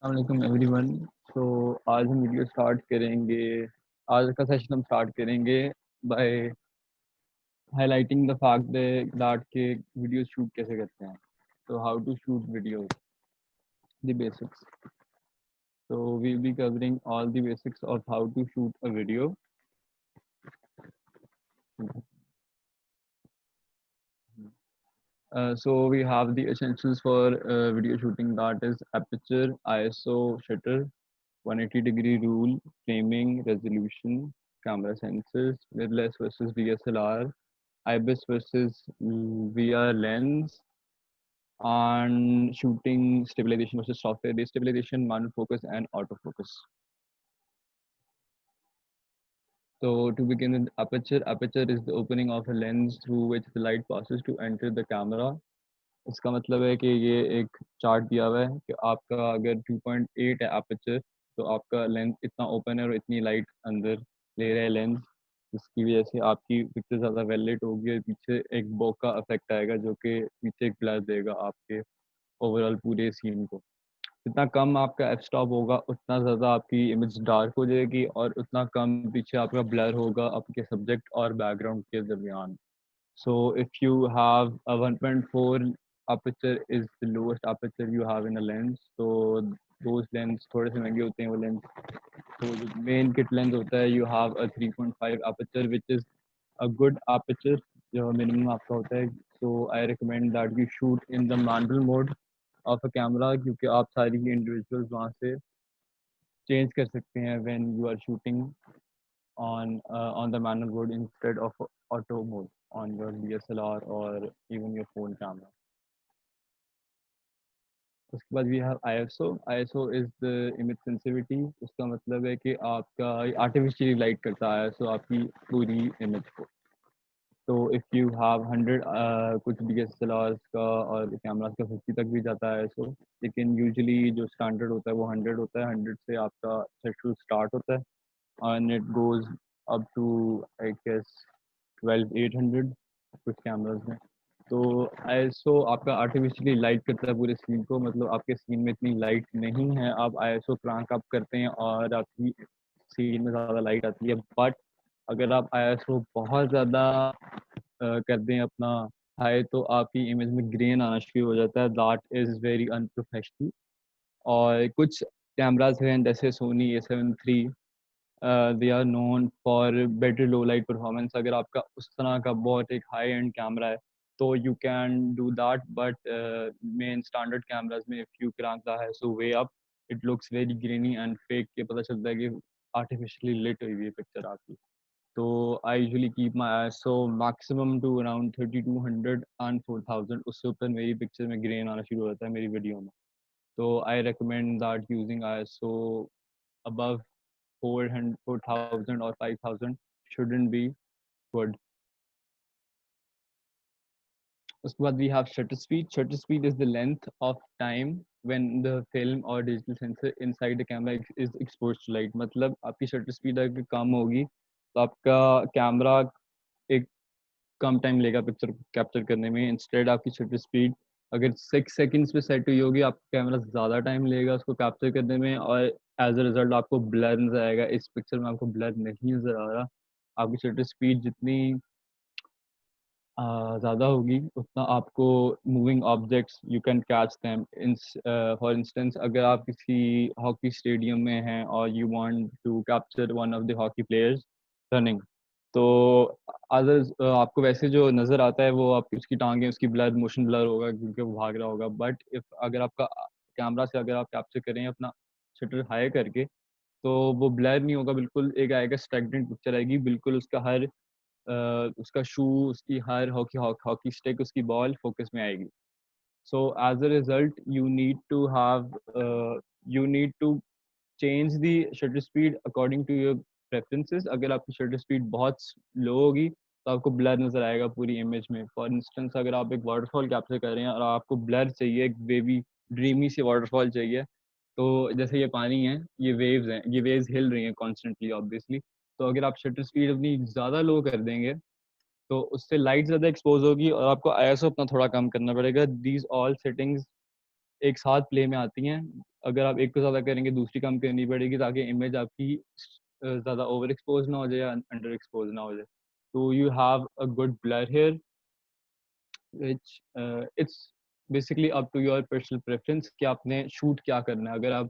अस्सलाम एवरीवन। तो आज हम वीडियो स्टार्ट करेंगे। आज का सेशन हम स्टार्ट करेंगे by highlighting the fact that के वीडियो शूट कैसे करते हैं। तो how to shoot videos, the basics. तो we will be covering all the basics of how to shoot a video. So we have the essentials for video shooting, that is aperture, ISO, shutter, 180-degree rule, framing, resolution, camera sensors, mirrorless versus DSLR, IBIS versus VR lens, and shooting stabilization versus software destabilization, manual focus, and autofocus. So to begin with, aperture is the opening of a lens through which the light passes to enter the camera. इसका मतलब है कि ये एक chart दिया हुआ है कि आपका अगर 2.8 है एपर्चर, तो आपका लेंस इतना ओपन है और इतनी लाइट अंदर ले रहा है लेंस, जिसकी वजह से आपकी पिक्चर ज़्यादा वेलेट होगी और पीछे एक बोका इफेक्ट आएगा जो कि पीछे एक ब्लर देगा आपके ओवरऑल पूरे सीन को। जितना कम आपका एफ स्टॉप होगा उतना ज़्यादा आपकी इमेज डार्क हो जाएगी और उतना कम पीछे आपका ब्लर होगा आपके सब्जेक्ट और बैकग्राउंड के दरमियान। So if you have a 1.4 aperture is the lowest aperture you have in a lens. So those lens थोड़े से महंगे होते हैं वो lens. So जो main kit lens होता है, you have a 3.5 aperture which is a good aperture जो minimum आपका होता है. So I recommend that you shoot in the manual mode of a camera क्योंकि आप सारी individuals वहाँ से change कर सकते हैं when you are shooting on the manual mode instead of auto mode on your DSLR or even your phone camera. उसके बाद we have ISO. ISO is the image sensitivity. उसका मतलब है कि आपका आर्टिफिशियली लाइट करता है ISO आपकी पूरी इमेज को. तो इफ़ यू हैव 100 कुछ DSLRs का और कैमरास का 50 तक भी जाता है ISO, लेकिन यूजुअली जो स्टैंडर्ड होता है वो 100 होता है. 100 से आपका थ्रेशोल्ड स्टार्ट होता है and it goes up to I guess 12,800 कुछ कैमरास में. तो ISO आपका आर्टिफिशियली लाइट करता है पूरे सीन को, मतलब आपके सीन में इतनी लाइट नहीं है, आप ISO क्रैंक अप करते हैं और आपकी सीन में ज़्यादा लाइट आती है. बट अगर आप ISO बहुत ज़्यादा कर दें अपना हाई, तो आपकी इमेज में ग्रेन आना शुरू हो जाता है. That is very unprofessional. और कुछ कैमरास हैं जैसे Sony A7 III, they are known for better low light performance. अगर आपका उस तरह का बहुत एक हाई एंड कैमरा है तो you can do that, but main standard cameras में if you crank the ISO way up, it looks very grainy and fake के पता चलता है कि आर्टिफिशियली लिट हुई हुई पिक्चर आपकी. तो I usually keep my ISO maximum to around 3200 and 4000. उससे ऊपर मेरी पिक्चर में ग्रेन आना शुरू हो जाता है मेरी वीडियो में. तो I recommend that using ISO above 400, 4,000 or 5,000 shouldn't be good. उसके बाद we have shutter speed. Shutter speed is the length of time when the film or digital sensor inside the camera is exposed to light. मतलब आपकी shutter speed अगर कम होगी तो आपका camera एक कम time लेगा पिक्चर कैप्चर करने में. इंस्टेड आपकी शटर स्पीड अगर 6 सेकंड्स पे सेट हुई होगी, आपका कैमरा ज़्यादा टाइम लेगा उसको कैप्चर करने में और एज अ रिजल्ट आपको ब्लर नजर आएगा. इस पिक्चर में आपको ब्लर नहीं नजर आ रहा. आपकी शटर स्पीड जितनी ज़्यादा होगी उतना आपको moving objects you can catch them. For instance अगर आप किसी हॉकी स्टेडियम में हैं और you want to capture one of the hockey players running, तो अदर्स आपको वैसे जो नज़र आता है वो आपकी उसकी टांगें, उसकी ब्लर मोशन ब्लर होगा क्योंकि वो भाग रहा होगा. बट इफ़ अगर आपका कैमरा से अगर आप कैप्चर करें अपना शटर हाई करके, तो वो ब्लर नहीं होगा बिल्कुल. एक आएगा स्टैग्नेंट पिक्चर आएगी बिल्कुल. उसका हर उसका शू, उसकी हर हॉकी स्टिक, उसकी बॉल फोकस में आएगी. So as a result you need to change the shutter speed according to your preferences. अगर आपकी शटर स्पीड बहुत लो होगी तो आपको ब्लर नज़र आएगा पूरी इमेज में. फॉर इंस्टेंस अगर आप एक वाटरफॉल कैप्चर कर रहे हैं और आपको ब्लर चाहिए, एक वेवी ड्रीमी से वाटरफॉल चाहिए, तो जैसे ये पानी है, ये वेव्स हैं, ये वेव्स हिल रही हैं कॉन्स्टेंटली ऑब्वियसली. तो अगर आप शटर स्पीड अपनी ज़्यादा लो कर देंगे तो उससे लाइट ज़्यादा एक्सपोज होगी और आपको ISO अपना थोड़ा कम करना पड़ेगा. दीज ऑल सेटिंग्स एक साथ प्ले में आती हैं। अगर आप एक को ज़्यादा करेंगे दूसरी कम करनी पड़ेगी ताकि इमेज आपकी ज़्यादा ओवर एक्सपोज ना हो जाए या अंडर एक्सपोज ना हो जाए। तो you have a good blur here which it's basically up to your personal preference कि आपने शूट क्या करना है। अगर आप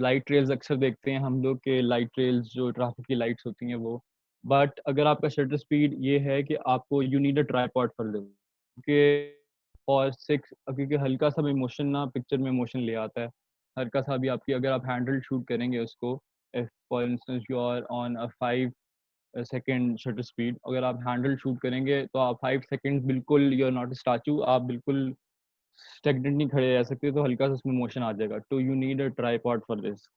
लाइट ट्रेल्स अक्सर देखते हैं हम लोग के लाइट ट्रेल्स जो ट्रैफिक की लाइट्स होती हैं वो, बट अगर आपका शटर स्पीड ये है कि आपको you need a tripod for this, क्योंकि और सिक्स क्योंकि हल्का सा भी मोशन ना पिक्चर में मोशन ले आता है। हल्का सा भी आपकी अगर आप हैंडल शूट करेंगे उसको, if for instance you are on a 5 second shutter speed, अगर आप हैंडल शूट करेंगे तो आप 5 सेकंड बिल्कुल यू आर नॉट स्टैचू, आप बिल्कुल स्टेगनेंट नहीं खड़े रह सकते, तो हल्का सा उसमें मोशन आ जाएगा। तो you need a tripod for this.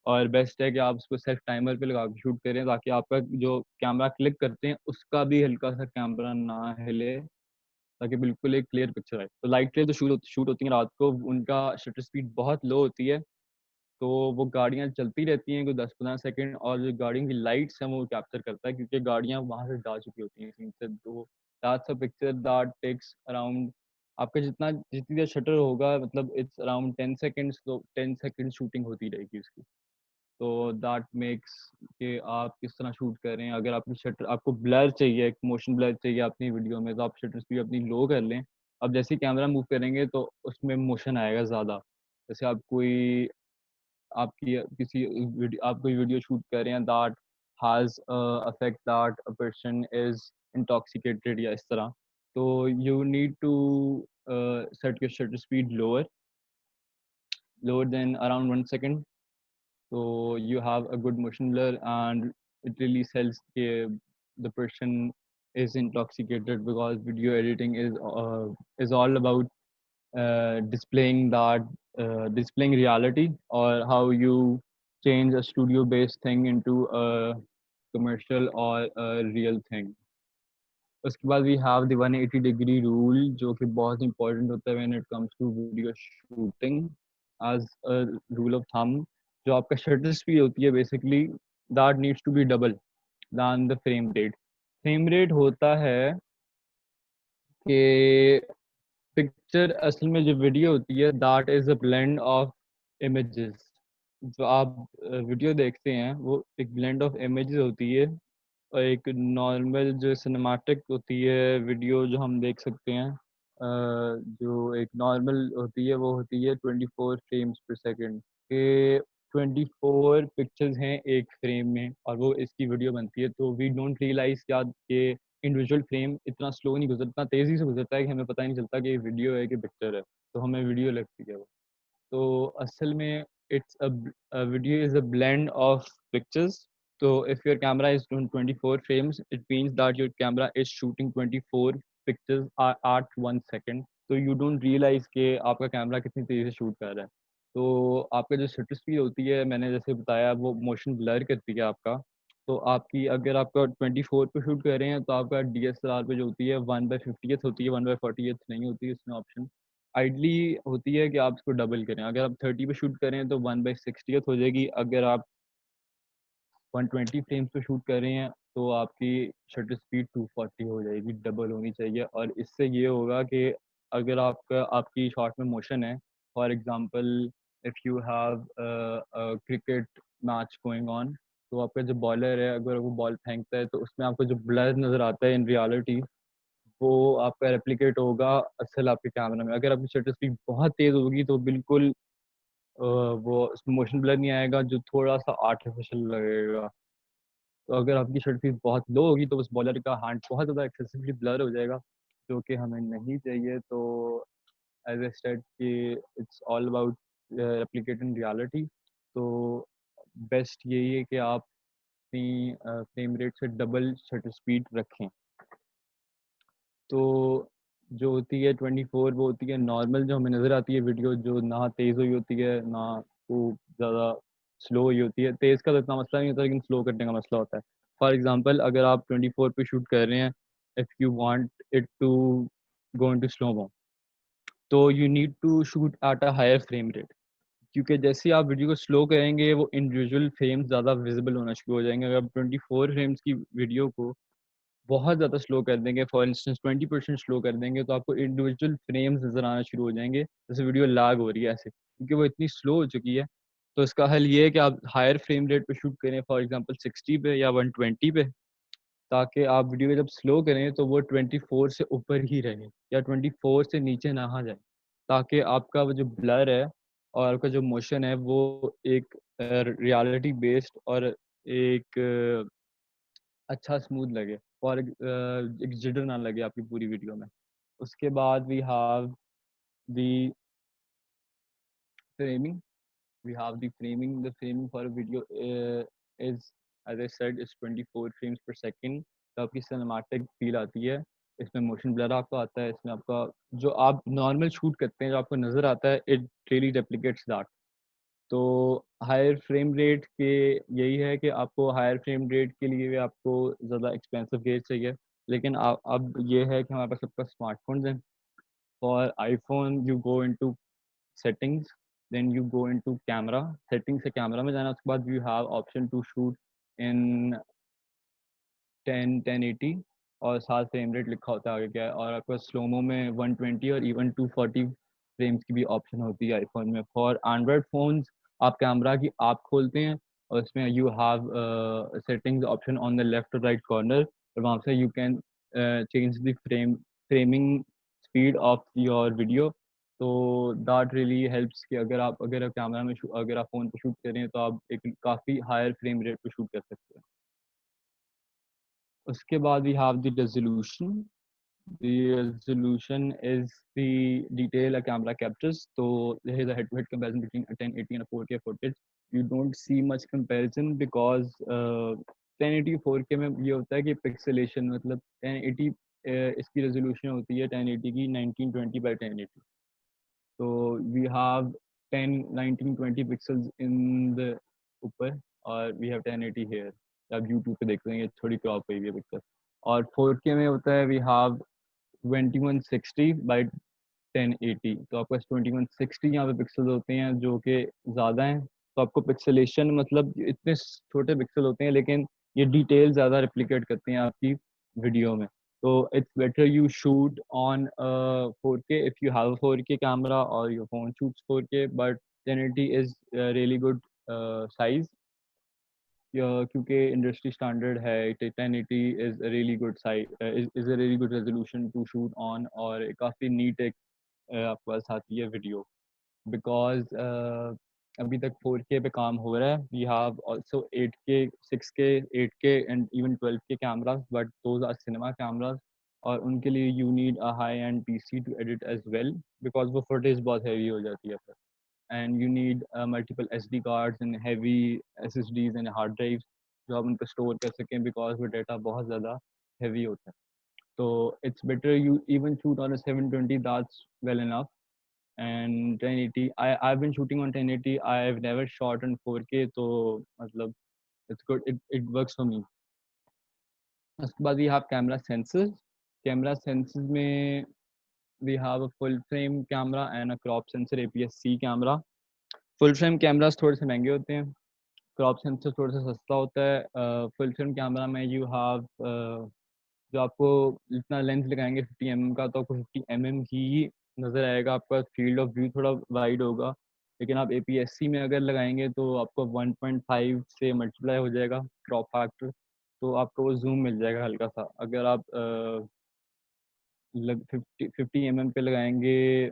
और बेस्ट है कि आप उसको सेल्फ टाइमर पे लगा के शूट करें ताकि आपका जो कैमरा क्लिक करते हैं उसका भी हल्का सा कैमरा ना हिले, ताकि बिल्कुल एक क्लियर पिक्चर आए। तो लाइट ट्रेल जो शूट होती हैं रात को, उनका शटर स्पीड बहुत लो होती है, तो वो गाड़ियाँ चलती रहती हैं कोई 10-15 सेकंड, और जो गाड़ियों की लाइट्स हैं वो कैप्चर करता है क्योंकि गाड़ियाँ वहाँ से जा चुकी होती हैं सीन से। तो that's a picture that takes around, आपका जितनी देर शटर होगा मतलब इट्स अराउंड 10 सेकंड्स, तो 10 सेकंड शूटिंग होती रहेगी उसकी। तो दैट मेक्स कि आप किस तरह शूट कर रहे हैं। अगर आपकी शटर आपको ब्लर चाहिए, एक मोशन ब्लर चाहिए अपनी वीडियो में, तो आप शटर स्पीड अपनी लो कर लें। अब जैसे ही कैमरा मूव करेंगे तो उसमें मोशन आएगा ज़्यादा। जैसे आप कोई वीडियो शूट कर रहे हैं that has affect that a person is intoxicated या इस तरह, तो you need to set your shutter speed lower than around 1 second, so you have a good motion blur, and it really sells the person is intoxicated, because video editing is all about displaying reality, or how you change a studio based thing into a commercial or a real thing. उसके बाद we have the 180 degree rule, जो कि बहुत important होता है when it comes to video shooting. As a rule of thumb, जो आपका shutter speed होती है basically that needs to be double than the frame rate. Frame rate होता है कि पिक्चर असल में जो वीडियो होती है that is a blend of images. जो आप वीडियो देखते हैं वो एक ब्लेंड ऑफ इमेजेस होती है, और एक नॉर्मल जो सिनेमैटिक होती है वीडियो जो हम देख सकते हैं, जो एक नॉर्मल होती है वो होती है 24 फ्रेम्स पर सेकंड के। 24 पिक्चर्स हैं एक फ्रेम में और वो इसकी वीडियो बनती है, तो वी डोंट रियलाइज क्या कि इंडिविजुअल फ्रेम इतना स्लो नहीं गुजरता, तेज़ी से गुजरता है कि हमें पता ही नहीं चलता कि ये वीडियो है कि पिक्चर है, तो हमें वीडियो लगती है वो। तो असल में it's a video is a blend of pictures. So if your camera is doing 24 frames, it means that your camera is shooting 24 pictures at 1 second. तो you don't realize कि आपका कैमरा कितनी तेज़ी से शूट कर रहा है। तो आपका जो शटर स्पीड होती है, मैंने जैसे बताया, वो मोशन ब्लर करती है आपका। तो आपकी अगर आपका 24 पे शूट कर रहे हैं तो आपका DSLR पे जो होती है 1/50th होती है, 1/40th नहीं होती है इसमें ऑप्शन। आइडली होती है कि आप इसको डबल करें। अगर आप 30 पे शूट करें तो 1/60th हो जाएगी। अगर आप 120 फ्रेम्स पे शूट कर रहे हैं तो आपकी शटर स्पीड 240 हो जाएगी, डबल होनी चाहिए। और इससे ये होगा कि अगर आपकी शॉट में मोशन है, for example if you have cricket match going on, तो आपका जो बॉलर है अगर वो बॉल फेंकता है तो उसमें आपको जो ब्लर नज़र आता है इन रियलिटी, वो आपका रेप्लिकेट होगा असल आपके कैमरा में। अगर आपकी शटर स्पीड बहुत तेज़ होगी तो बिल्कुल वो उसमें मोशन ब्लर नहीं आएगा, जो थोड़ा सा आर्टिफिशियल लगेगा। तो अगर आपकी शर्ट फीस बहुत लो होगी तो उस बॉलर का हैंड बहुत ज़्यादा एक्सेसिवली ब्लर हो जाएगा, जो कि हमें नहीं चाहिए। तो एज ए सेड कि it's all about replicating reality. तो बेस्ट यही है कि आप अपनी फ्रेम रेट से डबल शटर स्पीड रखें। तो जो होती है 24 वो होती है नॉर्मल, जो हमें नज़र आती है वीडियो, जो ना तेज़ हुई होती है ना वो ज़्यादा स्लो हुई होती है। तेज़ का तो इतना मसला नहीं होता, लेकिन स्लो करने का मसला होता है। फॉर एग्जांपल अगर आप 24 पे शूट कर रहे हैं, if you want it to go into slow mo, तो you need to shoot at a higher frame rate, क्योंकि जैसे ही आप वीडियो को स्लो करेंगे वो इंडिविजुअल फ्रेम्स ज़्यादा विजिबल होना शुरू हो जाएंगे। अगर आप 24 फ्रेम्स की वीडियो को बहुत ज़्यादा स्लो कर देंगे, फॉर इंस्टेंस 20% स्लो कर देंगे, तो आपको इंडिविजुअल फ्रेम्स नज़र आना शुरू हो जाएँगे, जैसे वीडियो लैग हो रही है ऐसे, क्योंकि वो इतनी स्लो हो चुकी है। तो इसका हल ये है कि आप हायर फ्रेम रेट पे शूट करें, फॉर एग्ज़ाम्पल 60 पे या 120 पे, ताकि आप वीडियो जब स्लो करें तो वो 24 से ऊपर ही रहे या 24 से नीचे ना आ जाए, ताकि आपका वो जो ब्लर है और आपका जो मोशन है वो एक रियलिटी बेस्ड और एक अच्छा स्मूथ लगे और एक जिडर ना लगे आपकी पूरी वीडियो में। उसके बाद we have the framing the framing for a video is, as I said, is 24 frames per second। तो आपकी सिनेमैटिक फील आती है, इसमें मोशन ब्लर आपका आता है, इसमें आपका जो आप नॉर्मल शूट करते हैं जो आपको नज़र आता है इट रियली रेप्लिकेट्स दैट। तो हायर फ्रेम रेट के यही है कि आपको हायर फ्रेम रेट के लिए आपको ज़्यादा एक्सपेंसिव गेज चाहिए, लेकिन अब ये है कि हमारे पास सबका स्मार्टफोन्स हैं। For iPhone you go into settings, then you go into camera, setting से कैमरा में जाना, उसके बाद you have option to shoot in 1080 और साथ फ्रेम रेट लिखा होता है आगे क्या है, और आपको स्लोमो में 120 और इवन 240 फ्रेम्स की भी ऑप्शन होती है आईफोन में। फॉर एंड्रॉयड फोन्स आप कैमरा की आप खोलते हैं और उसमें you have settings option on the left और राइट कॉर्नर, और वहाँ से you can change the framing speed of your video. तो दैट रियली हेल्प्स कि अगर आप कैमरा में अगर आप फ़ोन पे शूट कर रहे हैं तो आप एक काफ़ी हायर फ्रेम रेट पे शूट कर सकते हैं। उसके बाद we have the resolution. The resolution is the detail a camera captures. तो there is a head to head comparison between a 1080 and a 4K footage. You don't see much comparison because 1080 4K में ये होता है कि pixelation मतलब 1080 इसकी resolution होती है 1080 की 1920 बाय 1080। तो we have 10 1920 pixels in the ऊपर और वी हैव 1080 हियर। आप यूट्यूब पे देख रहे हैं ये थोड़ी क्रॉप हुई हुई है पिक्चर। और 4K में होता है वी हैव 2160 बाई 1080। तो आपके पास 2160 यहाँ पे पिक्सल होते हैं जो कि ज़्यादा हैं। तो आपको पिक्सलेशन मतलब इतने छोटे पिक्सल होते हैं लेकिन ये डिटेल ज़्यादा रिप्लिकेट करते हैं आपकी वीडियो में। तो it's better you shoot on 4K if you have a 4K camera और your phone shoots 4K, but 1080 is really good size, क्योंकि इंडस्ट्री स्टैंडर्ड है 1080 is a really good size, is a really good resolution to shoot on, और काफ़ी NEET एक आपके पास आती है video. Because अभी तक 4K पे काम हो रहा है। We have also 8K, 6K, 8K and even 12K cameras, but those are cinema cameras, और उनके लिए you need a high end PC to edit as well, because वो फुटेज बहुत हेवी हो जाती है फिर। And you need multiple SD cards and heavy SSDs and hard drives जो आप उन पे स्टोर कर सकें, बिकॉज़ वो डाटा बहुत ज़्यादा हेवी होता है। तो it's better you even shoot on a 720, that's well enough. And 1080, I've been shooting on 1080, I've never shot on 4K, तो मतलब it's good, it works for me। उसके बाद we have camera sensors। Camera sensors में we have a full frame camera and a crop sensor APS-C camera. Full frame cameras थोड़े से महंगे होते हैं, क्रॉप सेंसर थोड़ा सा सस्ता होता है। फुल फ्रेम कैमरा में यू हैव जो आपको जितना लेंस लगाएंगे 50 mm का, तो आपको 50 mm ही नज़र आएगा, आपका फील्ड ऑफ व्यू थोड़ा वाइड होगा। लेकिन आप APS-C में अगर लगाएंगे तो आपको 1.5 से मल्टीप्लाई हो जाएगा क्रॉप फैक्टर, तो आपको वो जूम मिल जाएगा हल्का सा। अगर आप 50 mm पे लगाएंगे,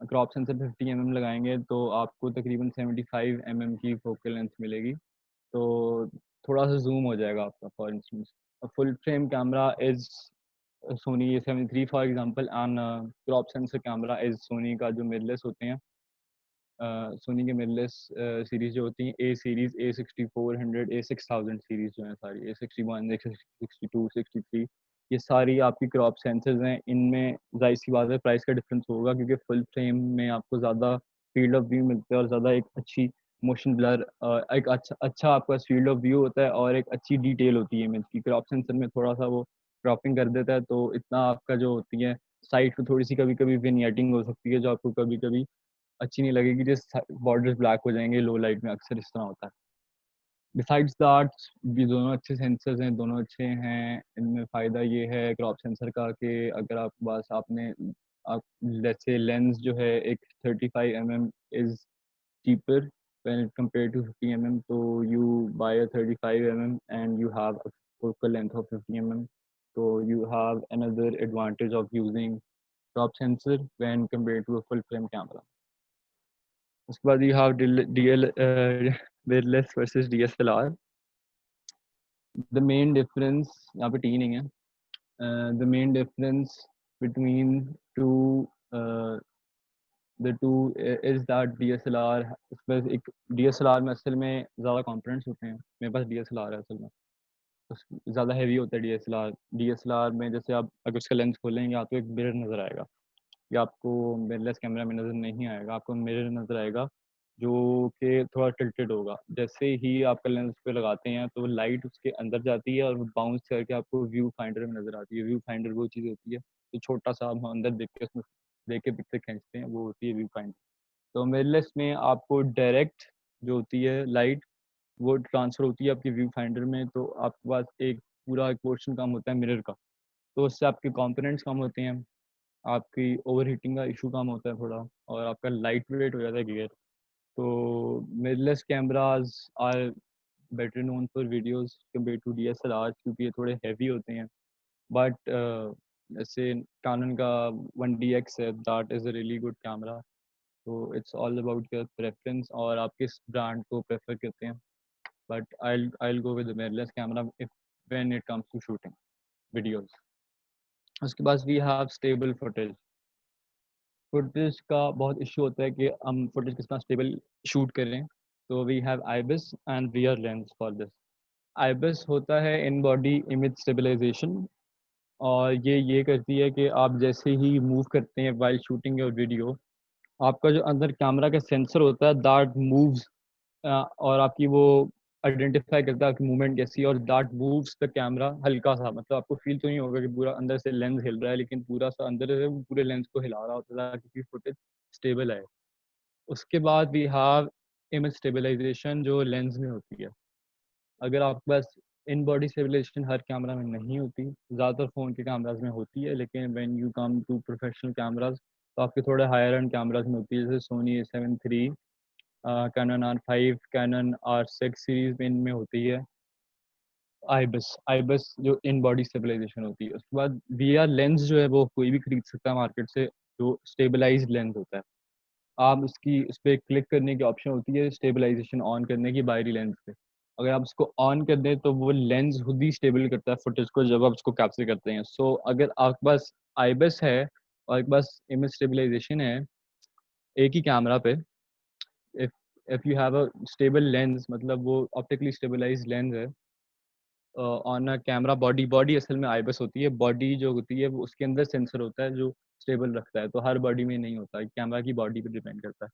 क्रॉप सेंसर पे 50 mm लगाएंगे तो आपको तकरीबन 75 mm की फोकल लेंथ मिलेगी, तो थोड़ा सा जूम हो जाएगा आपका। For instance full frame camera is Sony A73 for example, and crop sensor camera is Sony का जो मिररलेस होते हैं, सोनी के मिररलेस सीरीज़ जो होती हैं, ए सीरीज़, A6400, A6000 सीरीज़ जो हैं सारी, A61, A62, 63, ये सारी आपकी क्रॉप सेंसर्स हैं। इनमें ज़ाहिर सी बात है प्राइस का डिफरेंस होगा, क्योंकि फुल फ्रेम में आपको ज़्यादा फील्ड ऑफ व्यू मिलता है और ज़्यादा एक अच्छी मोशन ब्लर, एक अच्छा आपका फील्ड ऑफ व्यू होता है और एक अच्छी डिटेल होती है इमेज की। क्रॉप सेंसर में थोड़ा सा वो क्रॉपिंग कर देता है, तो इतना आपका जो होती है साइड पे थोड़ी सी कभी कभी विनियटिंग हो सकती है, जो आपको कभी कभी अच्छी नहीं लगेगी, जिस बॉर्डर्स ब्लैक हो जाएंगे लो लाइट में, अक्सर इस तरह होता है। बिसाइड्स दैट ये दोनों अच्छे सेंसर्स हैं, दोनों अच्छे हैं। इनमें फ़ायदा ये है क्रॉप सेंसर का कि अगर आपके पास आप लेट्स से लेंस जो है एक 35 mm is cheaper when it compared to 50 mm. So you buy a 35 mm and you have a focal length of 50 mm. So you have another advantage of using crop sensor when compared to a full frame camera. उसके बाद you have mirrorless versus DSLR. The main difference यहाँ पे T नहीं है. The main difference between the two is that DSLR उसमें एक DSLR में असल में ज़्यादा कंपोनेंट्स होते हैं. मेरे पास DSLR है असल में, ज़्यादा हैवी होता है DSLR में जैसे आप अगर उसका लेंस खोलेंगे या तो एक मिरर नज़र आएगा या आपको मिररलेस कैमरा में नज़र नहीं आएगा, आपको मिरर नज़र आएगा जो कि थोड़ा टिल्टेड होगा। जैसे ही आपका लेंस पे लगाते हैं तो लाइट उसके अंदर जाती है और वो बाउंस करके आपको व्यू फाइंडर में नज़र आती है। व्यू फाइंडर वो चीज़ होती है जो छोटा सा हम अंदर देख के उसमें देख के पिक्चर खींचते हैं, वो होती है व्यू फाइंडर। तो मिररलेस में आपको डायरेक्ट जो होती है लाइट वो ट्रांसफ़र होती है आपके व्यू फाइंडर में, तो आपके पास एक पूरा एक पोर्शन कम होता है मिरर का, तो उससे आपके कंपोनेंट्स कम होते हैं, आपकी ओवरहीटिंग का इशू कम होता है थोड़ा और आपका लाइट वेट हो जाता है गियर। तो mirrorless cameras are better known for videos compare to DSLR क्योंकि ये थोड़े हैवी होते हैं। बट जैसे कैनन का 1DX है, that is a really good camera. तो it's all about your preference और आप किस ब्रांड को प्रेफर करते हैं। But I'll go with the mirrorless camera if when it comes to shooting videos. उसके बाद we have stable footage. Footage का बहुत इशू होता है कि हम फुटेज किस तरह स्टेबल शूट करें। तो we have IBIS and rear lens for this. IBIS होता है इन बॉडी इमेज स्टेबलाइजेशन और ये करती है कि आप जैसे ही मूव करते हैं वाइल शूटिंग योर वीडियो, आपका जो अंदर कैमरा का सेंसर होता है दैट मूव्स और आपकी वो आइडेंटिफाई करता है आपकी मूवमेंट कैसी है और दैट मूव्स द कैमरा हल्का सा, मतलब आपको फील तो नहीं होगा कि पूरा अंदर से लेंस हिल रहा है, लेकिन पूरा सा अंदर से वो पूरे लेंस को हिला रहा होता है ताकि फुटेज स्टेबल है। उसके बाद वी हैव इमेज स्टेबलाइजेशन जो लेंस में होती है। अगर आपके पास इन बॉडी स्टेबलाइजेशन हर कैमरा में नहीं होती, ज़्यादातर फ़ोन के कैमराज में होती है, लेकिन when you come to professional cameras तो आपके थोड़े हायर एंड कैमराज में होती है, जैसे Sony A7 III, Canon R5, Canon R6 series में इनमें होती है आईबिस। आईबिस जो इन बॉडी स्टेबलाइजेशन होती है। उसके बाद वीआर लेंस जो है वो कोई भी खरीद सकता है मार्केट से, जो स्टेबलाइज्ड लेंस होता है। आप उसकी उस पर क्लिक करने की ऑप्शन होती है स्टेबलाइजेशन ऑन करने की बाहरी लेंस पे। अगर आप उसको ऑन कर दें तो वो लेंस खुद ही स्टेबल करता है फुटेज को जब आप उसको कैप्चर करते हैं। सो अगर आपके पास आईबिस है और आपके पास इमेज स्टेबलाइजेशन है एक ही कैमरा पे, if if you have a stable lens, मतलब वो ऑप्टिकली स्टेबलाइज्ड लेंस है on a camera body. Body असल में आईबिस होती है, बॉडी जो होती है वो उसके अंदर सेंसर होता है जो स्टेबल रखता है, तो हर बॉडी में नहीं होता, कैमरा की बॉडी पे डिपेंड करता है।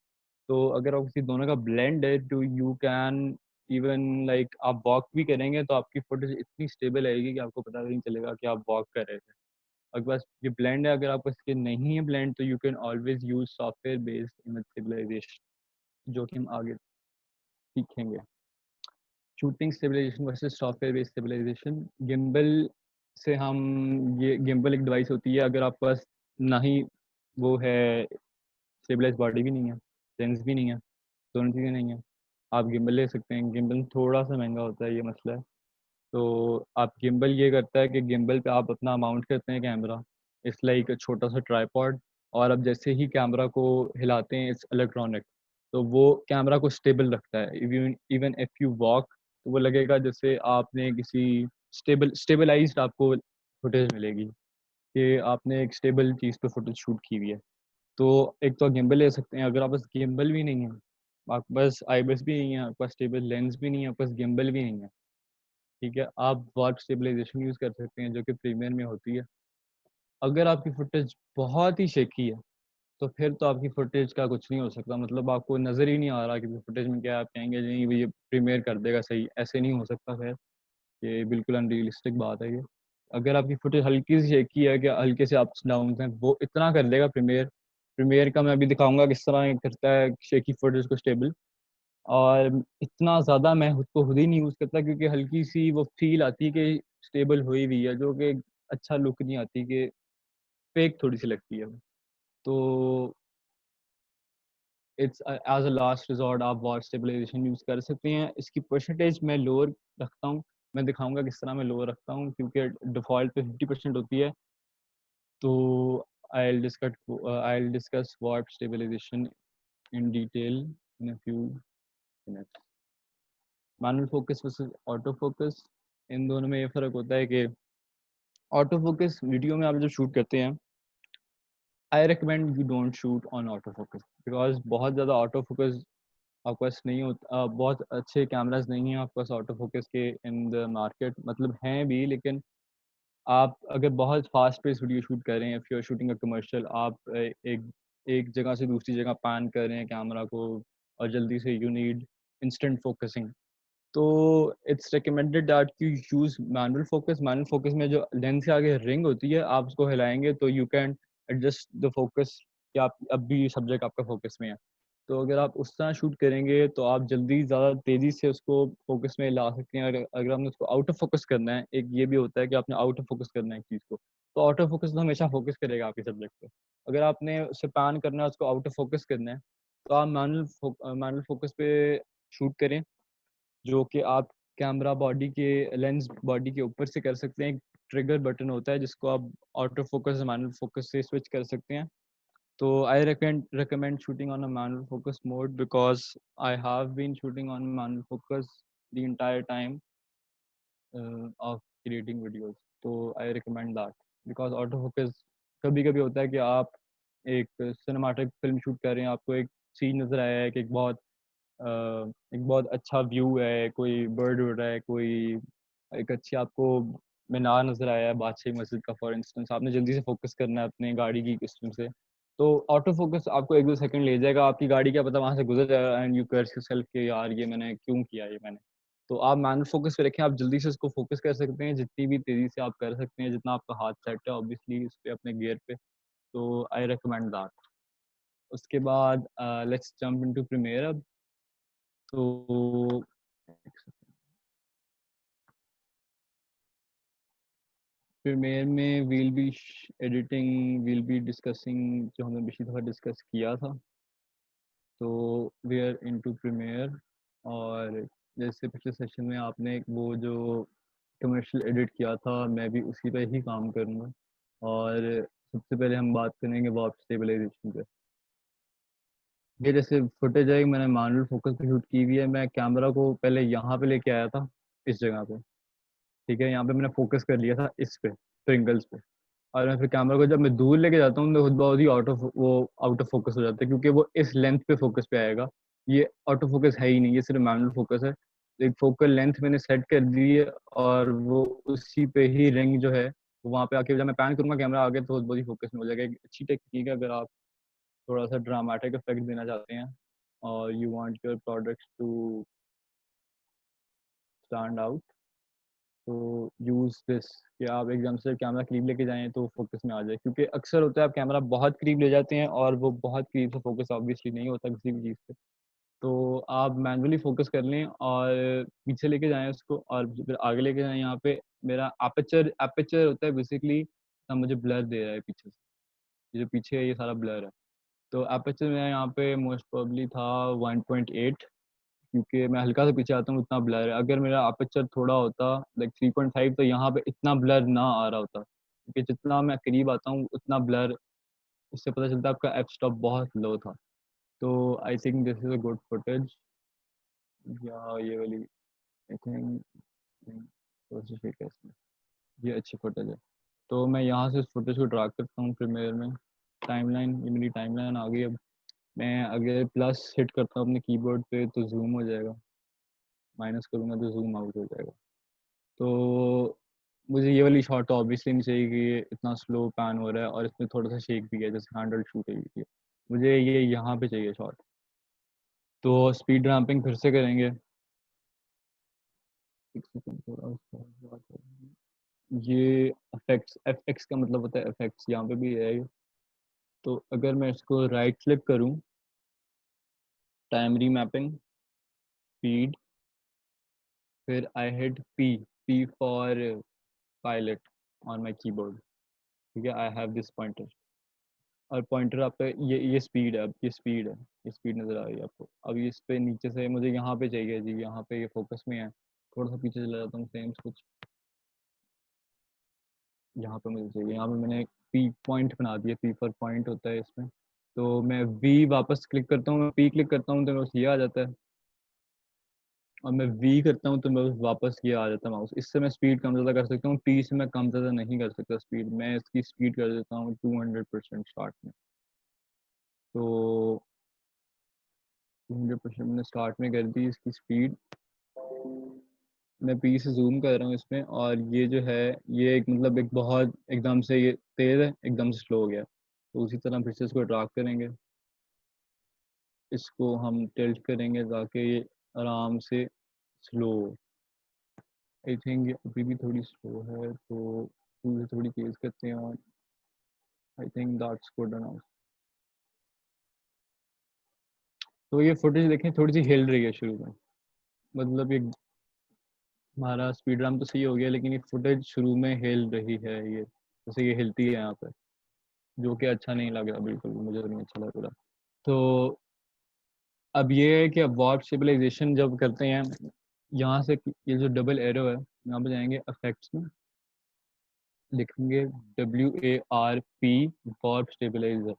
तो अगर आप किसी दोनों का ब्लेंड है तो यू कैन इवन लाइक आप वॉक भी करेंगे तो आपकी फुटेज इतनी स्टेबल आएगी कि आपको पता भी नहीं चलेगा कि आप वॉक कर रहे थे। अगर बस ये ब्लेंड है, अगर आपको इसके नहीं है ब्लेंड तो you can always use software based image stabilization जो कि हम आगे सीखेंगे। Shooting stabilization versus software based stabilization. Gimbal से हम ये गिम्बल एक डिवाइस होती है, अगर आपके पास ना ही वो है स्टेबलाइज बॉडी भी नहीं है, लेंस भी नहीं है, दोनों चीज़ें नहीं है, आप गिम्बल ले सकते हैं। गिम्बल थोड़ा सा महंगा होता है, ये मसला है। तो आप गिम्बल ये करता है कि गिम्बल पे आप अपना माउंट करते हैं कैमरा, इट्स लाइक छोटा सा ट्राईपॉड, और अब जैसे ही कैमरा को हिलाते हैं इट्स इलेक्ट्रॉनिक, तो वो कैमरा को स्टेबल रखता है। इवन इफ यू वॉक तो वो लगेगा जैसे आपने किसी स्टेबलाइज्ड आपको फुटेज मिलेगी कि आपने एक स्टेबल चीज़ पे फुटेज शूट की हुई है। तो एक तो गिम्बल ले सकते हैं। अगर आप पास गिम्बल भी नहीं है, आपके पास आईबिस भी नहीं है, आपके पास स्टेबल लेंस भी नहीं है, आपके पास गिम्बल भी नहीं है, ठीक है, आप वार्प स्टेबलाइजेशन यूज़ कर सकते हैं जो कि प्रीमियर में होती है। अगर आपकी फुटेज बहुत ही शेकी है तो फिर तो आपकी फुटेज का कुछ नहीं हो सकता, मतलब आपको नज़र ही नहीं आ रहा कि फुटेज में क्या है, आप कहेंगे नहीं ये प्रीमियर कर देगा सही, ऐसे नहीं हो सकता। फिर ये बिल्कुल अनरियलिस्टिक बात है ये। अगर आपकी फुटेज हल्की सी शेकी है कि हल्के से अप्स डाउन हैं, वो इतना कर देगा प्रीमियर। प्रीमियर का मैं अभी दिखाऊंगा किस तरह करता है शेकी फुटेज को स्टेबल। और इतना ज़्यादा मैं उसको खुद ही नहीं यूज़ करता, क्योंकि हल्की सी वो फील आती है कि स्टेबल हुई हुई है, जो कि अच्छा लुक नहीं आती, कि फेक थोड़ी सी लगती है। तो it's as a last resort आप वॉच स्टेबलाइजेशन यूज़ कर सकते हैं। इसकी परसेंटेज मैं लोअर रखता हूँ, मैं दिखाऊंगा किस तरह मैं लोअर रखता हूँ, क्योंकि डिफ़ॉल्ट पे 50% होती है। तो I will discuss watch stabilization in detail in a few minutes. Manual focus versus auto focus, इन दोनों में ये फ़र्क होता है कि ऑटो फोकस वीडियो में आप जब शूट करते हैं, I recommend you don't shoot on auto focus, because बहुत ज़्यादा ऑटो फोकस आपके पास नहीं होता, बहुत अच्छे कैमराज नहीं हैं आपके पास ऑटो फोकस के इन द मार्केट, मतलब हैं भी, लेकिन आप अगर बहुत फास्ट पेस वीडियो शूट कर रहे हैं, if you are shooting a commercial, आप एक एक जगह से दूसरी जगह पैन कर रहे हैं कैमरा को, और जल्दी से यू नीड इंस्टेंट फोकसिंग, तो it's recommended that you use manual focus. Manual focus में जो लेंस के आगे रिंग होती है, आप उसको हिलाएंगे तो you can adjust the focus, कि आप अब भी सब्जेक्ट आपका फोकस में है। तो अगर आप उस तरह शूट करेंगे तो आप जल्दी ज़्यादा तेज़ी से उसको फोकस में ला सकते हैं। अगर आपने उसको आउट ऑफ फोकस करना है, एक ये भी होता है कि आपने आउट ऑफ फोकस करना है एक चीज़ को, तो आउट ऑफ फोकस तो हमेशा फोकस करेगा आपके सब्जेक्ट पे। अगर आपने उसे पैन करना है, उसको आउट ऑफ फोकस करना है, तो आप मैनुअल फोकस पे शूट करें, जो कि आप कैमरा बॉडी के लेंस बॉडी के ऊपर से कर सकते हैं। एक ट्रिगर बटन होता है जिसको आप ऑटो फोकस मैनुअल फोकस से स्विच कर सकते हैं। तो आई recommend shooting on a manual focus mode, because I have been shooting on manual focus the entire time of creating videos. तो I recommend that, because auto focus कभी कभी होता है कि आप एक सिनेमाटिक फिल्म शूट कर रहे हैं, आपको एक सीन नज़र आया है कि एक बहुत अच्छा व्यू है, कोई बर्ड उड़ रहा है, कोई एक अच्छी आपको मीनार नज़र आया है बादशाही मस्जिद का, फॉर इंस्टेंस, आपने जल्दी से फोकस करना है अपने गाड़ी की सिस्टम से, तो ऑटो फोकस आपको 1-2 सेकंड ले जाएगा, आपकी गाड़ी क्या पता वहाँ से गुजर जाएगा, एंड यू कर्स योरसेल्फ कि यार ये मैंने क्यों किया, ये मैंने। तो आप मैनुअल फोकस पे रखें, आप जल्दी से उसको फोकस कर सकते हैं जितनी भी तेज़ी से आप कर सकते हैं, जितना आपका हाथ सेट है ऑब्वियसली उस पे अपने गियर पे। तो आई रिकमेंड दैट। उसके बाद लेट्स जंप इनटू प्रीमियर अब। तो प्रीमियर में वील बी डिस्कसिंग जो हमने पिछली दफ़ा डिस्कस किया था, तो वी आर इनटू प्रीमियर। और जैसे पिछले सेशन में आपने वो जो कमर्शियल एडिट किया था, मैं भी उसी पे ही काम करूँगा। और सबसे पहले हम बात करेंगे वार्प स्टेबलाइजेशन पे। ये जैसे फुटेज है, मैंने मैनुअल फोकस पे शूट की हुई है, मैं कैमरा को पहले यहाँ पे लेके आया था, इस जगह पे, ठीक है, यहाँ पे मैंने फोकस कर लिया था इस पे, ट्रिंगल्स पे, और मैं फिर कैमरा को जब मैं दूर लेके जाता हूँ तो खुद बहुत ही आउट ऑफ फोकस हो जाता है, क्योंकि वो इस लेंथ पे फोकस पे आएगा। ये ऑटो फोकस है ही नहीं, ये सिर्फ मैनुअल फोकस है। एक फोकल लेंथ मैंने सेट कर दी है, और वो उसी पे ही रिंग जो है वो वहाँ पे आके जब मैं पैन करूँगा कैमरा आगे, तो बहुत ही फोकस में हो जाएगा। एक अच्छी टेक्निक है अगर आप थोड़ा सा ड्रामेटिक इफेक्ट देना चाहते हैं और you want your products to stand out, तो यूज़ दिस, कि आप एकदम से कैमरा करीब लेके जाएं तो फोकस में आ जाए, क्योंकि अक्सर होता है आप कैमरा बहुत करीब ले जाते हैं और वो बहुत करीब से फोकस ऑब्वियसली नहीं होता किसी भी चीज़ पे। तो आप मैनुअली फोकस कर लें और पीछे लेके जाएं उसको, और फिर आगे लेके जाएं। यहाँ पे मेरा एपर्चर एपर्चर होता है बेसिकली, मुझे ब्लर दे रहा है पीछे से, ये जो पीछे है ये सारा ब्लर है। तो एपर्चर मेरा यहाँ पे मोस्ट प्रोबेबली था 1.8, क्योंकि मैं हल्का सा पीछे आता हूँ उतना ब्लर है। अगर मेरा अपर्चर थोड़ा होता लाइक 3.5, तो यहाँ पे इतना ब्लर ना आ रहा होता, क्योंकि जितना मैं करीब आता हूँ उतना ब्लर, उससे पता चलता है आपका एफ स्टॉप बहुत लो था। तो I think this is a good footage, या ये वाली आई थिंक थोड़ा सा ठीक है इसमें, ये अच्छी फुटेज है। तो मैं यहाँ से इस फुटेज को ड्रा करता हूँ प्रीमियर में। टाइमलाइन, ये मेरी टाइमलाइन आ गई। अब मैं अगर प्लस हिट करता हूँ अपने कीबोर्ड पे तो जूम हो जाएगा, माइनस करूँगा तो जूम आउट हो जाएगा। तो मुझे ये वाली शॉट तो ऑब्वियसली नहीं चाहिए कि ये इतना स्लो पैन हो रहा है और इसमें थोड़ा सा शेक भी है, जैसे हैंडल शूट है ये। मुझे ये यहाँ पे चाहिए शॉट। तो स्पीड रैम्पिंग फिर से करेंगे। एक सेकंड, थोड़ा सा ये इफेक्ट्स, एफ एक्स का मतलब होता है इफेक्ट्स, यहाँ पे भी है। तो अगर मैं इसको राइट क्लिक करूँ, टाइम री मैपिंग, speed, फिर I hit P for pilot on my keyboard. ठीक है, I have this pointer और पॉइंटर आपका ये स्पीड है, अब ये स्पीड है, ये स्पीड नज़र आ रही है आपको। अब इस पे नीचे से मुझे यहाँ पे चाहिए जी, यहाँ पे ये फोकस में है, थोड़ा सा पीछे चला जाता हूँ, सेम कुछ यहाँ पे मुझे चाहिए। यहाँ पे मैंने एक पी पॉइंट बना दिया, पी फॉर पॉइंट होता है इसमें। तो मैं वी वापस क्लिक करता हूँ, मैं पी क्लिक करता हूँ तो बस ये आ जाता है, और मैं वी करता हूँ तो मैं बस वापस ये आ जाता है माउस। इससे मैं स्पीड कम ज़्यादा कर सकता हूँ, टी से मैं कम ज़्यादा नहीं कर सकता स्पीड। मैं इसकी स्पीड कर देता हूँ 200% स्टार्ट में। तो 200% मैंने स्टार्ट में कर दी इसकी स्पीड। मैं पी से जूम कर रहा हूँ इसमें, और ये जो है ये एक मतलब एक बहुत एकदम से ये तेज़ है, एकदम से स्लो हो गया। तो उसी तरह फिर से इसको ड्रैग करेंगे, इसको हम टिल्ट करेंगे ताकि ये आराम से स्लो। आई थिंक ये अभी भी थोड़ी स्लो है, तो इसे थोड़ी तेज़ करते हैं, और I think that's good enough. तो ये फुटेज देखें थोड़ी सी हिल रही है शुरू में, मतलब ये हमारा स्पीड रैम तो सही हो गया, लेकिन ये फुटेज शुरू में हिल रही है, ये जैसे ये हिलती है यहाँ पे, जो कि अच्छा नहीं लग रहा, बिल्कुल मुझे तो नहीं अच्छा लग रहा। तो अब ये है कि अब वार्प स्टेबलाइजेशन जब करते हैं, यहाँ से ये जो डबल एरो है यहाँ पे जाएंगे इफेक्ट्स में, लिखेंगे WARP वार्प स्टेबलाइजर।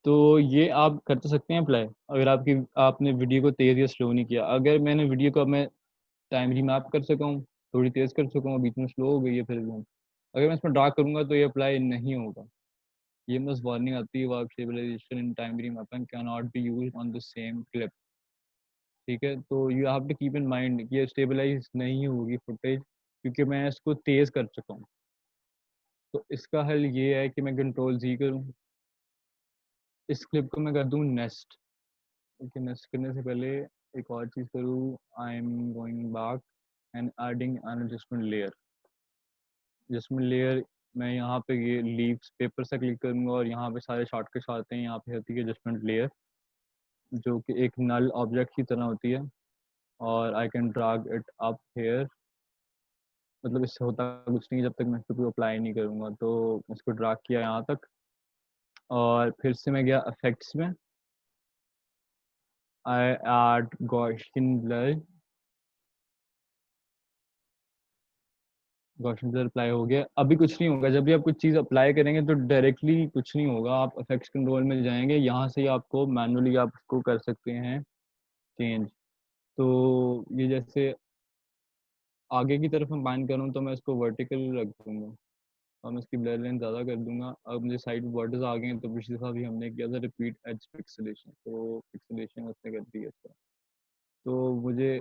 तो ये आप कर तो सकते हैं अप्लाई, अगर आपने वीडियो को तेज़ या स्लो नहीं किया। अगर मैंने वीडियो को अब मैं टाइम रीमैप कर सका हूँ, थोड़ी तेज़ कर सका हूँ, बीच में स्लो हो गई है, फिर भी अगर मैं इसमें ड्रा करूँगा तो ये अप्लाई नहीं होगा। ये बस वार्निंग आती है, warp stabilization in time remapping can not be used on the same clip. ठीक है, तो you have to keep in mind कि ये स्टेबलाइज नहीं होगी फुटेज, क्योंकि मैं इसको तेज़ कर चुका हूँ। तो इसका हल ये है कि मैं कंट्रोल Z करूँ, इस क्लिप को मैं कर दूँ नेस्ट। ओके, नेस्ट करने से पहले एक और चीज़ करूँ, I am going back and adding N adjustment layer. Adjustment layer मैं यहाँ पे ये लीव्स पेपर से क्लिक करूँगा, और यहाँ पे सारे शॉर्टकट्स आते हैं, यहाँ पे होती है एडजस्टमेंट लेयर, जो कि एक नल ऑब्जेक्ट की तरह होती है, और I can drag it up here. मतलब इससे होता कुछ नहीं जब तक मैं इसको अप्लाई नहीं करूँगा। तो इसको ड्रैग किया यहाँ तक, और फिर से मैं गया इफेक्ट्स में, I add Gaussian blur. Gaussian blur apply हो गया। अभी कुछ नहीं होगा, जब भी आप कुछ चीज़ अप्लाई करेंगे तो डायरेक्टली कुछ नहीं होगा, आप इफेक्ट्स कंट्रोल में जाएंगे, यहाँ से ही आपको मैनुअली आप इसको कर सकते हैं चेंज। तो ये जैसे आगे की तरफ मैं बाइंड करूँ तो मैं इसको वर्टिकल रख दूँगा, और मैं इसकी ब्लर लेंथ ज़्यादा कर दूंगा। अब मुझे साइड बॉर्डर्स आ गए हैं, तो पिछली दफ़ा भी हमने किया था रिपीट एज पिक्सेलेशन, तो पिक्सेलेशन उसने कर दी है इसका। तो मुझे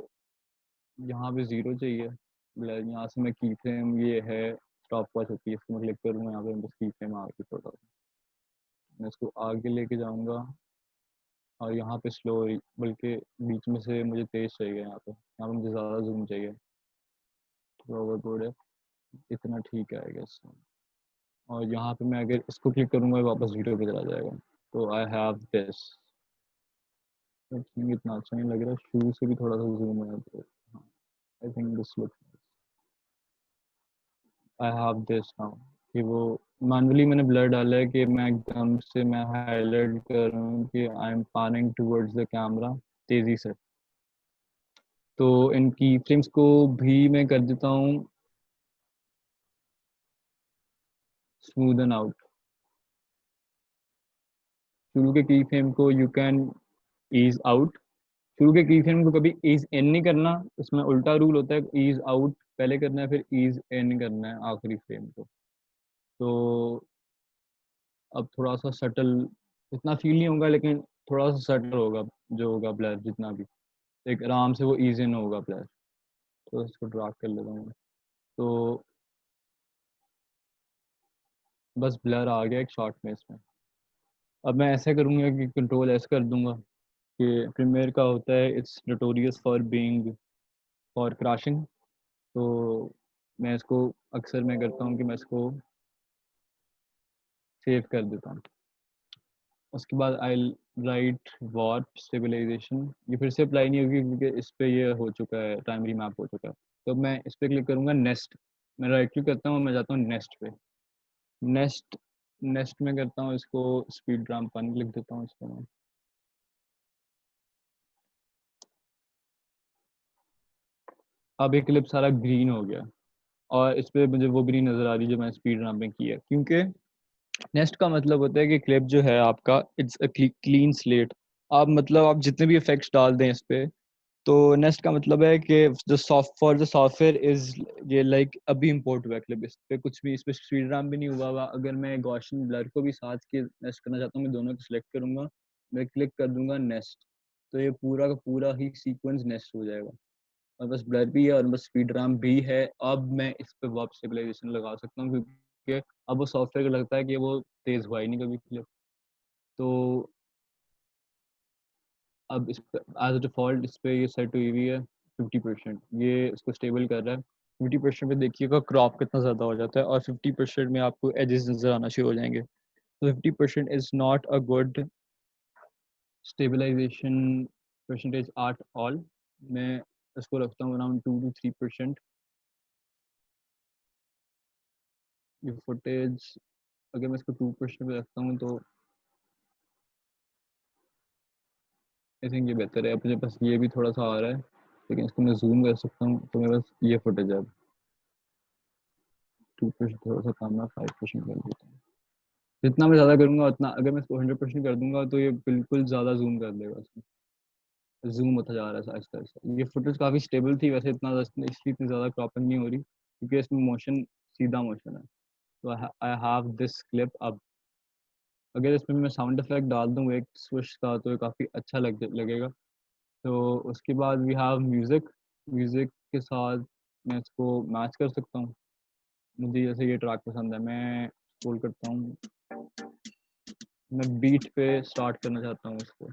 यहाँ पे ज़ीरो चाहिए ब्लर, यहाँ से मैं की फ्रेम ये है स्टॉप वॉच होती है, इसको मैं क्लिक करूँगा, यहाँ पे बस की फ्रेम आ गई थोड़ा सा। मैं इसको आगे लेके जाऊँगा, और यहाँ पे स्लो, बल्कि बीच में से मुझे तेज़ चाहिए, यहाँ पे मुझे ज़्यादा जूम चाहिए, थोड़ा ओवरबोर्ड है, इतना ठीक है आई गेस। और यहाँ पे मैं अगर इसको क्लिक करूँगा वापस वीडियो पे चला जाएगा। तो I have this, I think इतना अच्छा नहीं लग रहा, शुरू से भी थोड़ा सा जूम है, तो I think this look, I have this now. कि वो मैनुअली मैंने ब्लर डाला है कि मैं एकदम से मैं हाईलाइट कर रहा हूँ कि I am panning towards the camera तेज़ी से। तो इन की फ्रेम्स को भी मैं कर देता हूँ स्मूदन आउट। शुरू के की फ्रेम को यू कैन ईज आउट, शुरू के की फ्रेम को कभी ईज इन नहीं करना, इसमें उल्टा रूल होता है, ईज आउट पहले करना है, फिर ईज इन करना है आखिरी फ्रेम को। तो अब थोड़ा सा सटल, इतना फील नहीं होगा, लेकिन थोड़ा सा सटल होगा, जो होगा ब्लर जितना भी, एक आराम से वो ईज इन होगा ब्लर। तो इसको ड्रैग कर लेता हूँ, तो बस ब्लर आ गया एक शॉट में इसमें। अब मैं ऐसे करूँगा कि कंट्रोल एस कर दूंगा, कि प्रीमियर का होता है it's notorious for being for crashing. तो मैं इसको अक्सर मैं करता हूँ कि मैं इसको सेव कर देता हूँ। उसके बाद आई राइट वार्प स्टेबलाइजेशन, ये फिर से अप्लाई नहीं होगी क्योंकि इस पे ये हो चुका है, प्राइमरी मैप हो चुका है। तो मैं इस पे क्लिक करूँगा नेस्ट, मैं राइट क्लिक करता हूँ, मैं जाता हूँ नेस्ट पे। नेस्ट नेस्ट में करता हूँ इसको स्पीड ड्राम 1 लिख देता हूँ इसको मैं। अब ये क्लिप सारा ग्रीन हो गया और इस पे मुझे वो भी नहीं नज़र आ रही जो मैं स्पीड ड्राम में की है, क्योंकि नेस्ट का मतलब होता है कि क्लिप जो है आपका इट्स अ क्लीन स्लेट। आप मतलब आप जितने भी इफेक्ट्स डाल दें इस पे, तो नेस्ट का मतलब है कि the soft for the software is, ये लाइक अभी इंपोर्ट हुआ है क्लिप, इस पे कुछ भी, इस पे स्पीड रैम भी नहीं हुआ। अगर मैं गॉसियन ब्लर को भी साथ के नेस्ट करना चाहता हूँ, मैं दोनों को सिलेक्ट करूंगा, मैं क्लिक कर दूंगा नेस्ट, तो ये पूरा का पूरा ही सीक्वेंस नेस्ट हो जाएगा। और बस ब्लर भी है और बस स्पीड रैम भी है। अब मैं इस पे वार्प स्टेबलाइजेशन लगा सकता हूँ क्योंकि अब वो सॉफ्टवेयर को लगता है कि वो तेज हुआ ही नहीं कभी क्लिप। तो अब इस पे एज डिफ़ॉल्ट इस पे ये सेट हुई हुई है 50%, ये इसको स्टेबल कर रहा है। 50% पे देखिएगा क्रॉप कितना ज़्यादा हो जाता है और 50% में आपको एजेस नज़र आना शुरू हो जाएंगे। तो 50% is not a good stabilization percentage at all. मैं इसको रखता हूँ अराउंड 2 to 3%। ये फुटेज अगर मैं इसको 2% पे रखता हूँ तो आई थिंक ये बेहतर है। अब मुझे बस ये भी थोड़ा सा आ रहा है, लेकिन इसको मैं जूम कर सकता हूँ, तो मेरे पास ये फुटेज है। अब 2% थोड़ा सा कम है, 5% कर देता हूँ। जितना मैं ज़्यादा करूँगा उतना, अगर मैं इसको 100% कर दूंगा तो ये बिल्कुल ज़्यादा जूम कर देगा, इसमें जूम होता जा रहा है आहिस्ता आहिस्ता। ये फुटेज काफ़ी स्टेबल थी वैसे, इतना इसलिए इतनी ज़्यादा क्रॉपिंग नहीं हो रही क्योंकि इसमें मोशन सीधा मोशन है। तो आई हैव दिस क्लिप। अब अगर इसमें मैं साउंड इफेक्ट डाल दूँ एक स्विश का, तो ये काफ़ी अच्छा लगेगा। तो उसके बाद वी हैव म्यूज़िक। म्यूज़िक के साथ मैं इसको मैच कर सकता हूँ। मुझे जैसे ये ट्रैक पसंद है, मैं स्क्रॉल करता हूँ, मैं बीट पे स्टार्ट करना चाहता हूँ इसको।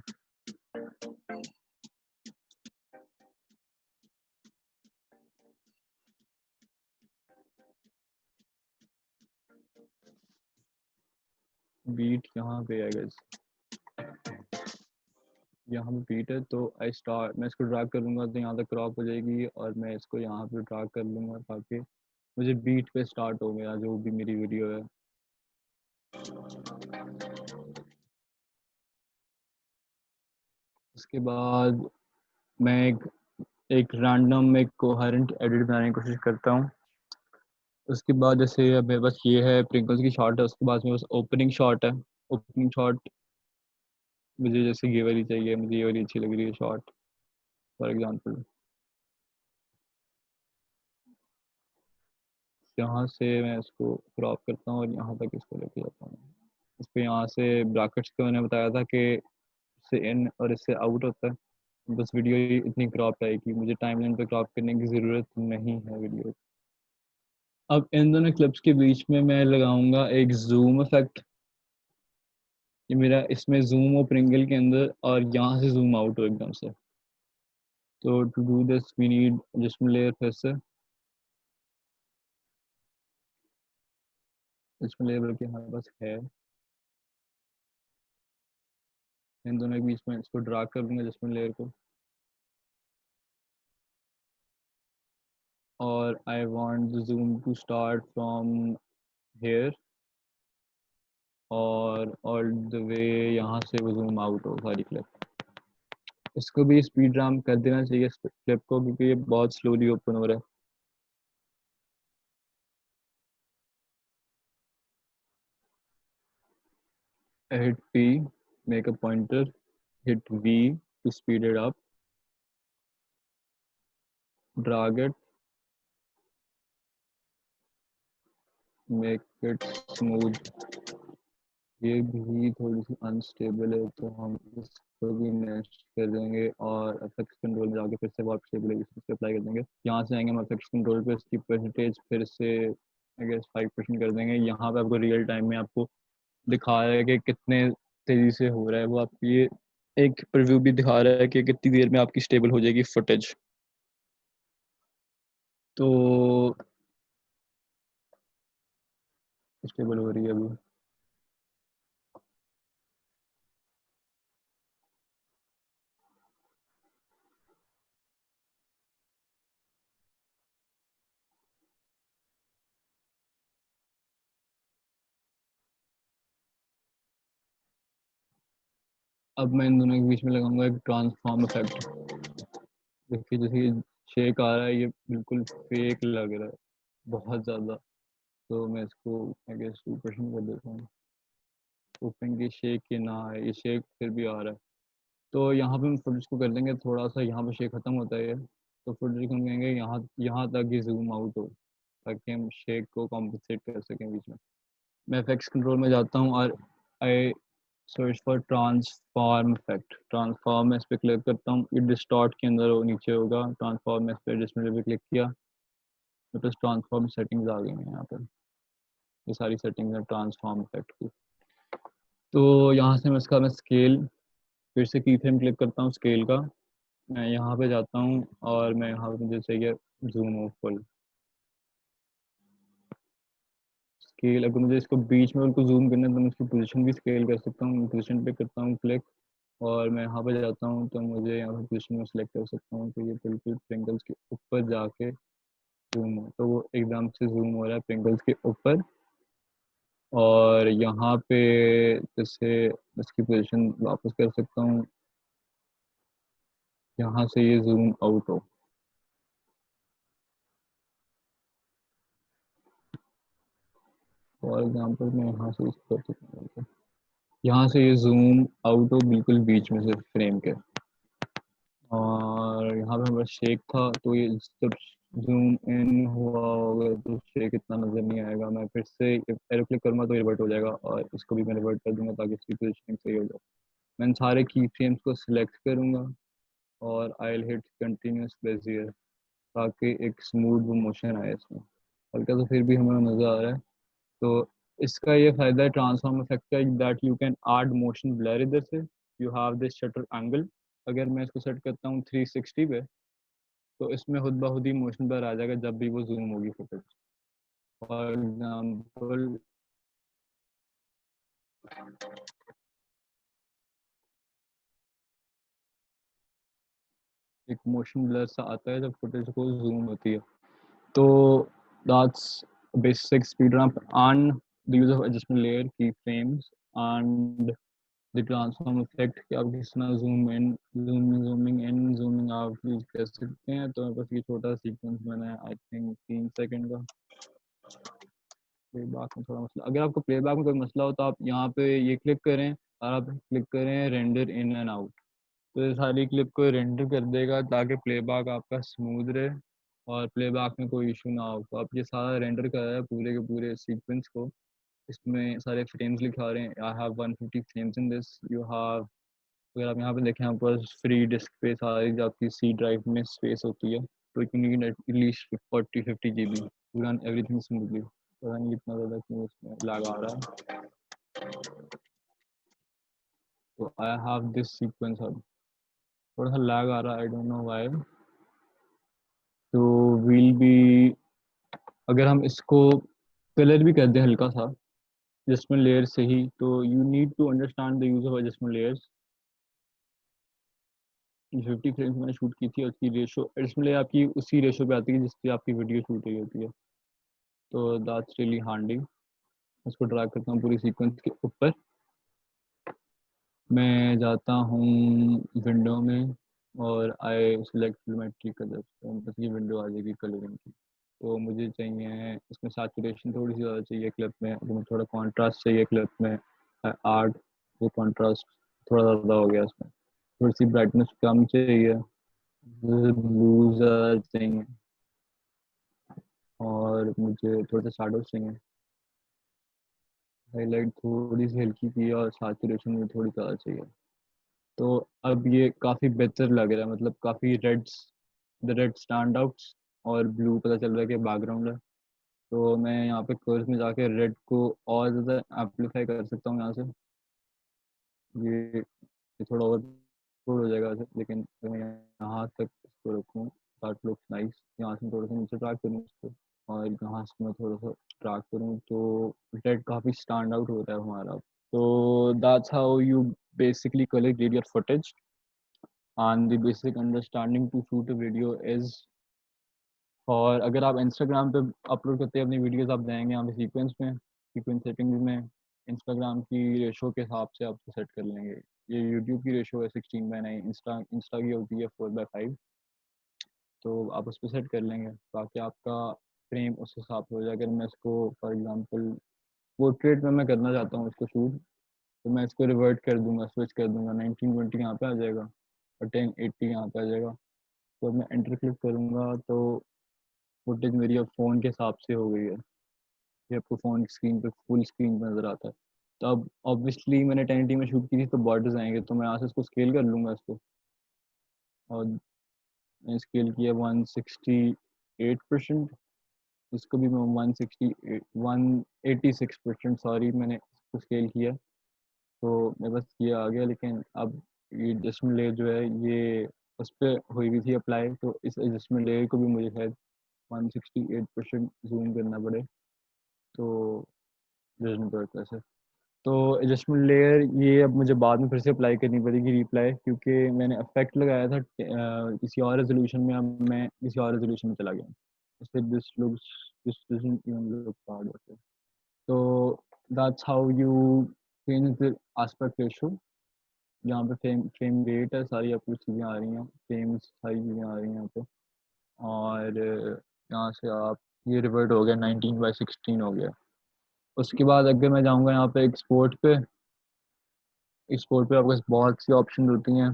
बीट यहाँ पे है गाइस, यहाँ पे बीट है। तो आई स्टार्ट, मैं इसको ड्रैग करूँगा तो यहाँ तक क्रॉप हो जाएगी और मैं इसको यहाँ पे ड्रैग कर लूँगा ताकि मुझे बीट पे स्टार्ट हो गया जो भी मेरी वीडियो है। उसके बाद मैं एक रैंडम एक कोहेरेंट एडिट बनाने की कोशिश करता हूँ। उसके बाद जैसे अब मेरे पास ये है प्रिंकल्स की शॉट है, उसके बाद मेरे पास ओपनिंग शॉट है। ओपनिंग शॉट मुझे जैसे ये वाली चाहिए, मुझे ये वाली अच्छी लग रही है शॉट फॉर एग्जांपल। यहाँ से मैं इसको क्रॉप करता हूँ और यहाँ तक इसको लेके जाता हूँ। इसको यहाँ से ब्रैकेट्स को मैंने बताया था कि इससे इन और इससे आउट होता है। बस वीडियो ही इतनी क्रॉप आएगी, मुझे टाइमलाइन पे क्रॉप करने की ज़रूरत नहीं है वीडियो। अब इन दोनों क्लिप्स के बीच में मैं लगाऊंगा एक जूम इफेक्ट। ये मेरा इसमें जूम हो प्रिंगल के अंदर और यहाँ से जूम आउट हो एकदम से। तो to do this we need adjustment layer. फिर से एडजस्टमेंट लेयर बल्कि हमारे पास है, इन दोनों के बीच में इसको ड्रा कर दूंगा एडजस्टमेंट लेयर को। और I want the zoom to start from here और ऑल द वे यहाँ से वो जूम आउट हो सारी क्लिप। इसको भी स्पीड रैम कर देना चाहिए इस क्लिप को, क्योंकि ये बहुत स्लोली ओपन हो रहा है। hit P, make a pointer, hit V to speed it up, drag it, make it smooth। ये भी थोड़ी सी अनस्टेबल है तो हम इसको भी नेक्स्ट कर देंगे और एफएक्स कंट्रोल में जाके फिर से वापस स्टेबलाइजेशन पे अप्लाई कर देंगे। यहाँ से आएंगे हम एफएक्स कंट्रोल पे, इसकी परसेंटेज फिर से आई गेस 5% कर देंगे। यहाँ पे आपको रियल टाइम में आपको दिखा रहा है कि कितने तेज़ी से हो रहा है वो। आप ये एक प्रीव्यू भी दिखा रहा है कि कितनी देर में आपकी स्टेबल हो जाएगी फुटेज। तो स्टेबल हो रही है अभी। अब मैं इन दोनों के बीच में लगाऊंगा एक ट्रांसफॉर्म इफेक्ट। देखिए जैसे शेक आ रहा है, ये बिल्कुल फेक लग रहा है बहुत ज़्यादा। तो मैं इसको आई गेस 2% कर देता हूँ, होपिंग कि शेक ये ना आए। ये शेक फिर भी आ रहा है। तो यहाँ पे हम फुटेज को कर देंगे थोड़ा सा, यहाँ पे शेक खत्म होता है ये, तो फुटेज को हम कहेंगे यहाँ यहाँ तक ही जूम आउट हो, ताकि हम शेक को कॉम्पनसेट कर सकें बीच में। मैं इफेक्ट्स कंट्रोल में जाता हूँ और I search for transform effect. Transform में इस पर क्लिक करता हूँ, ये डिस्टॉर्ट के अंदर नीचे होगा। ट्रांसफॉर्म में इस पर डिस्प्ले पे क्लिक किया, मेरे पास ट्रांसफॉर्म सेटिंग्स आ गई हैं यहाँ पर। ये सारी सेटिंग्स हैं ट्रांसफॉर्म इफेक्ट की। तो यहाँ से मैं स्केल, फिर से की फ्रेम क्लिक करता हूँ स्केल का। मैं यहाँ पे जाता हूँ और मैं यहाँ पे मुझे चाहिए जूम ऑफ फुल स्केल। अगर मुझे इसको बीच में उनको जूम करना है तो मैं इसकी पोजीशन भी स्केल कर सकता हूँ। पोजीशन पे करता हूँ क्लिक और मैं यहाँ पे जाता हूँ, तो मुझे यहाँ पे पोजीशन में सेलेक्ट कर सकता हूँ कि ये बिल्कुल प्रिंगल्स के ऊपर जाके जूम हो। तो वो एकदम से जूम हो रहा है प्रिंगल्स के ऊपर। और यहाँ पे जैसे इसकी पोजीशन वापस कर सकता हूँ, यहाँ से ये जूम आउट हो। फॉर एग्जाम्पल मैं यहाँ से इसको कर सकता हूँ, यहाँ से ये जूम आउट हो बिल्कुल बीच में से फ्रेम के। और यहाँ पे हमारा शेक था, तो ये जब जूम इन हुआ होगा तो शेक इतना नज़र नहीं आएगा। मैं फिर से एरो क्लिक करूँगा तो ये रिवर्ट हो जाएगा, और इसको भी मैं रिवर्ट कर दूंगा ताकि इसकी पोजिशनिंग सही हो जाए। मैं इन सारे की फ्रेम्स को सिलेक्ट करूँगा और I will hit continuous Bezier, ताकि एक स्मूथ वो मोशन आए इसमें। हल्का सा फिर भी हमें नज़र आ रहा है। तो इसका ये फ़ायदा है ट्रांसफॉर्म इफेक्ट का, that you can add motion blur इधर से। You have this shutter angle. अगर मैं इसको सेट करता हूँ 360 पे, तो इसमें खुद ब खुद ही मोशन ब्लर आ जाएगा जब भी वो जूम होगी फुटेज। फॉर एग्जाम्पल एक मोशन ब्लर सा आता है जब फुटेज को जूम होती है। तो that's basic speed ramp and the use of adjustment layer keyframes and the transform effect कि आप किस तरह zooming in zooming out use कर सकते हैं। तो मेरे पास ये छोटा सीक्वेंस मैंने आई थिंक 3 सेकंड का। प्लेबैक में थोड़ा मसला, अगर आपको प्लेबैक में कोई मसला हो तो आप यहाँ पे ये क्लिक करें और आप क्लिक करें रेंडर इन एंड आउट। तो ये सारी क्लिप को रेंडर कर देगा ताकि प्लेबैक आपका स्मूथ रहे और प्लेबैक में कोई इशू ना हो। तो आप ये सारा रेंडर कर रहे हैं पूरे के पूरे सीक्वेंस को। इसमें सारे फ्रेम्स लिखा रहे हैं, I have 150 frames in this you have. अगर आप यहाँ पे देखें आपके पास फ्री डिस्क स्पेस आ रही है, आपकी सी ड्राइव में स्पेस होती है, तो you need at least 40-50 GB to run everything smoothly. पता नहीं कितना ज़्यादा क्यों इसमें लैग आ रहा है। तो आई हैव दिस सीक्वेंस, अब थोड़ा सा लैग आ रहा है, आई डोंट नो व्हाई। तो विल बी, अगर हम इसको कलर भी कर दें हल्का सा एडजस्टमेंट लेयर से ही, तो you need to understand the use of adjustment layers. 50 frames मैंने शूट की थी और उसकी रेशो एडजस्टमेंट लेयर आपकी उसी रेशो पे आती है जिसकी आपकी वीडियो शूट हुई होती है। तो दैट्स रियली हैंडी। इसको ड्रैग करता हूँ पूरी सीक्वेंस के ऊपर। मैं जाता हूँ विंडो में और आई सिलेक्ट फिल्मेट्री कलर, तो बस ये विंडो आ जाएगी कलरिंग की। तो मुझे चाहिए इसमें सैचुरेशन थोड़ी सी ज़्यादा चाहिए क्लिप में, अगर मुझे थोड़ा कॉन्ट्रास्ट चाहिए क्लिप में आर्ट, वो कॉन्ट्रास्ट थोड़ा ज़्यादा हो गया इसमें। थोड़ी सी ब्राइटनेस कम चाहिए, ब्लू ज़्यादा चाहिए, और मुझे थोड़ा सा शैडोज चाहिए। हाईलाइट थोड़ी सी हल्की की और सैचुरेशन में थोड़ी ज़्यादा चाहिए। तो अब ये काफ़ी बेहतर लग रहा है, मतलब काफ़ी reds, the red stand outs, और ब्लू पता चल रहा है कि बैकग्राउंड है। तो मैं यहाँ पे कर्व में जाके रेड को और ज़्यादा एम्पलीफाई कर सकता हूँ यहाँ से। ये थोड़ा और हो जाएगा वैसे, लेकिन अगर मैं यहाँ तक इसको रखूँ, दैट लुक्स नाइस। यहाँ से थोड़ा सा नीचे ट्रैक करूँ इसको, और यहाँ से मैं थोड़ा सा ट्रैक करूँ, तो रेड काफ़ी स्टैंड आउट होता है हमारा। तो that's how you basically collect your footage, and the basic understanding to shoot a video is। और अगर आप इंस्टाग्राम पे अपलोड करते हैं अपनी वीडियोस, आप जाएंगे यहाँ पे सीक्वेंस में, सीक्वेंस सेटिंग्स में, इंस्टाग्राम की रेशो के हिसाब से आप सेट कर लेंगे। ये यूट्यूब की रेशो है 16:9, इंस्टा की होती है 4/5। तो आप उस पर सेट कर लेंगे ताकि आपका फ्रेम उस हिसाब से हो जाए। अगर मैं इसको फॉर एग्जांपल पोर्ट्रेट में मैं करना चाहता हूँ इसको शूट, तो मैं इसको रिवर्ट कर दूंगा, स्विच कर दूंगा, 1920 यहाँ पे आ जाएगा और 1080 यहाँ पे आ जाएगा। तो अब मैं एंटर क्लिक करूँगा तो फुटेज मेरी अब फ़ोन के हिसाब से हो गई है। ये आपको फ़ोन की स्क्रीन पे फुल स्क्रीन पे नज़र आता है। तो अब ऑब्वियसली मैंने 1080 में शूट की थी तो बॉर्डर्स आएंगे, तो मैं यहाँ से इसको स्केल कर लूँगा इसको, और मैंने स्केल किया 168%। इसको भी मैं 186%, सॉरी, मैंने इसको स्केल किया तो मेरे पास ये आ गया। लेकिन अब ये एडजस्टमेंट लेयर जो है ये उस पर हुई हुई थी अप्लाई, तो इस एडजस्टमेंट लेयर को भी मुझे शायद 168% जूम करना पड़े, तो जजमेंट पड़ता है ऐसे। तो एडजस्टमेंट लेयर ये अब मुझे बाद में फिर से अप्लाई करनी पड़ेगी, रिप्लाई, क्योंकि मैंने इफेक्ट लगाया था किसी और रेजोल्यूशन में, अब मैं किसी और रेजोल्यूशन में चला गया, इससे this doesn't even look bad होता है। तो that's how you change the aspect ratio. यहाँ पे फ्रेम रेट है, सारी आपको चीज़ें आ रही हैं, फ्रेम्स सारी चीज़ें आ रही हैं यहाँ पे। और यहाँ से आप, ये रिवर्ट हो गया, 19/16 हो गया। उसके बाद अगर मैं जाऊँगा यहाँ पे एक्सपोर्ट पे आपके पास बहुत सी ऑप्शन होती हैं।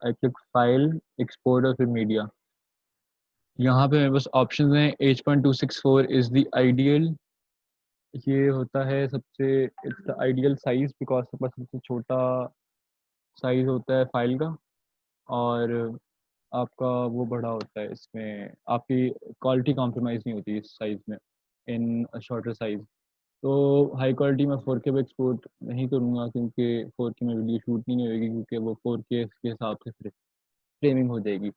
आई क्लिक फाइल, एक्सपोर्ट और फिर मीडिया। यहाँ पे मेरे पास ऑप्शन हैं। 8.264 इज़ द आइडियल, ये होता है सबसे, it's the ideal size because सबसे सबसे छोटा साइज होता है फाइल का, और आपका वो बड़ा होता है, इसमें आपकी क्वालिटी कॉम्प्रोमाइज़ नहीं होती इस साइज़ में, इन शॉर्टर साइज़। तो हाई क्वालिटी में 4K पे एक्सपोर्ट नहीं करूँगा, क्योंकि 4K में वीडियो शूट नहीं होगी, क्योंकि वो 4K के हिसाब से फिर फ्रेमिंग हो जाएगी।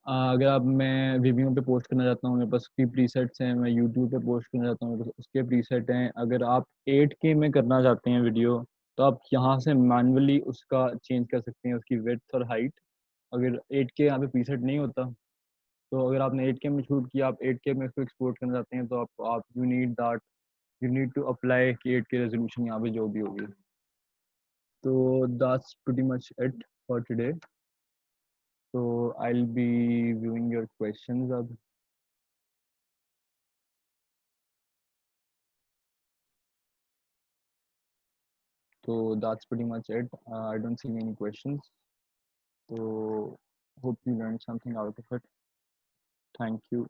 अगर आप, मैं वीवियो पे पोस्ट करना चाहता हूँ, मेरे पास उसकी प्रीसेट्स हैं, मैं यूट्यूब पे पोस्ट करना चाहता हूँ, मेरे पास उसके प्रीसेट हैं। अगर आप 8K में करना चाहते हैं वीडियो, तो आप यहाँ से मैनुअली उसका चेंज कर सकते हैं, उसकी विड्थ और हाइट। अगर 8K यहाँ पे प्रीसेट नहीं होता, तो अगर आपने 8K में शूट किया, आप 8K में इसको एक्सपोर्ट करना चाहते हैं, तो आप यू नीड टू अप्लाई कि 8K रेजोल्यूशन यहाँ पे जो भी होगी। तो that's pretty much it for today. तो I will be viewing your questions अब। So that's pretty much it. I don't see any questions. So hope you learned something out of it. Thank you.